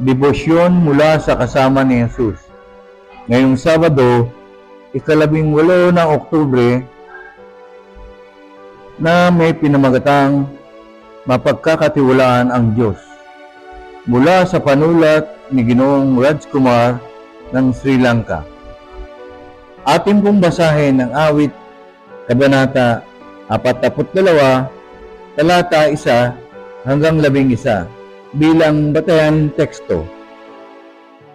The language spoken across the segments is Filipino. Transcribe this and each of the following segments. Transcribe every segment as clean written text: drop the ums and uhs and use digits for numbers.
Debosyon mula sa kasama ni Jesus. Ngayong Sabado, 18 ng Oktubre, na may pinamagatang mapagkakatiwalaan ang Diyos. Mula sa panulat ni Ginoong Rajkumar ng Sri Lanka. Atin pong basahin ang awit Kabanata 42, talata 1 hanggang 11 bilang batayan teksto.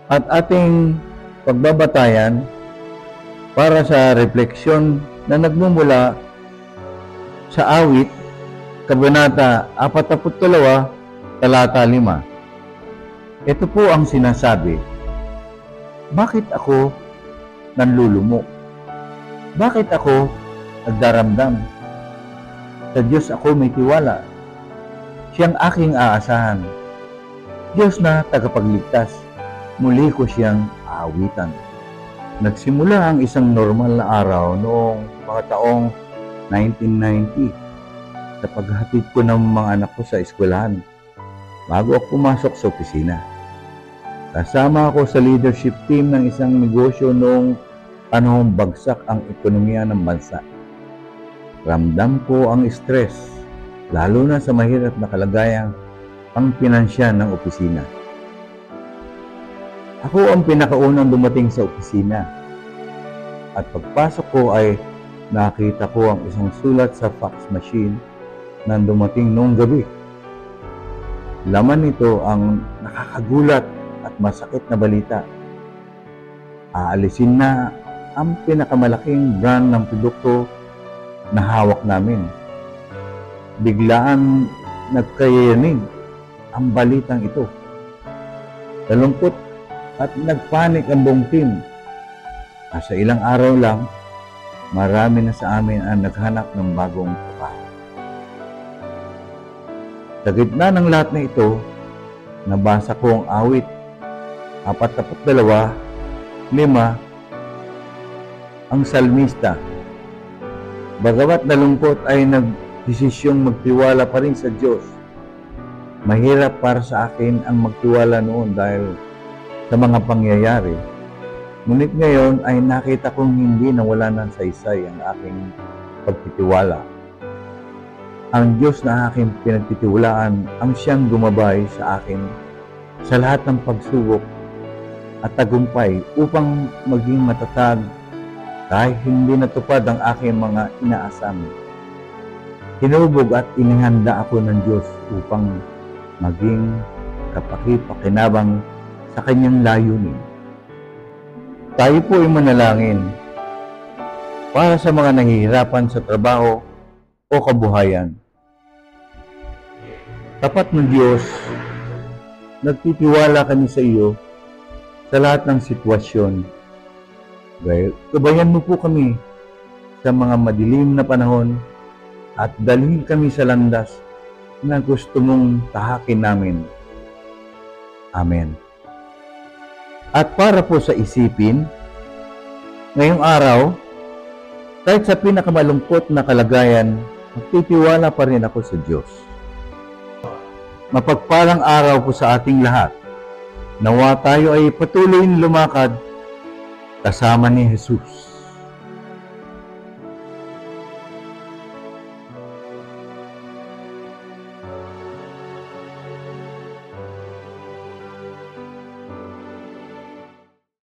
At ating pagbabatayan para sa refleksyon na nagmumula sa awit Kabanata 42, talata 5. Ito po ang sinasabi: bakit ako nanlulumok? Bakit ako nagdaramdam? Sa Diyos ako may tiwala. Siyang aking aasahan. Diyos na tagapagligtas. Muli ko siyang aawitan. Nagsimula ang isang normal na araw noong mga taong 1990 sa paghatid ko ng mga anak ko sa eskwelahan bago ako pumasok sa opisina. Kasama ako sa leadership team ng isang negosyo noong panahong bagsak ang ekonomiya ng bansa. Ramdam ko ang stress, lalo na sa mahirap na kalagayang pangpinansya ng opisina. Ako ang pinakaunang dumating sa opisina at pagpasok ko ay nakita ko ang isang sulat sa fax machine na dumating noong gabi. Laman nito ang nakakagulat at masakit na balita. Aalisin na ang pinakamalaking brand ng produkto na hawak namin. Biglaan nagkayanig ang balitang ito. Nalungkot at nagpanik ang buong team. Sa ilang araw lang, marami na sa amin ang naghanap ng bagong trabaho. Sa gitna ng lahat na ito, nabasa ko ang awit 42, 5, ang salmista. Bagamat nalungkot ay nagdesisyong magtiwala pa rin sa Diyos. Mahirap para sa akin ang magtiwala noon dahil sa mga pangyayari. Ngunit ngayon ay nakita kong hindi nawala ng saysay ang aking pagtitiwala. Ang Diyos na aking pinagtitiwalaan ang siyang gumabay sa akin sa lahat ng pagsubok at tagumpay upang maging matatag kahit hindi natupad ang aking mga inaasam. Hinubog at inihanda ako ng Diyos upang maging kapaki-pakinabang sa kanyang layunin. Tayo po ay manalangin para sa mga nahihirapan sa trabaho o kabuhayan. Tapat ng Diyos, nagtitiwala kami sa iyo sa lahat ng sitwasyon. Gabayan mo po kami sa mga madilim na panahon at dalhin kami sa landas na gusto mong tahakin namin. Amen. At para po sa isipin, ngayong araw, kahit sa pinakamalungkot na kalagayan, magtitiwala pa rin ako sa Diyos. Mapagpalang araw po sa ating lahat. Nawa tayo ay patuloy lumakad kasama ni Jesus.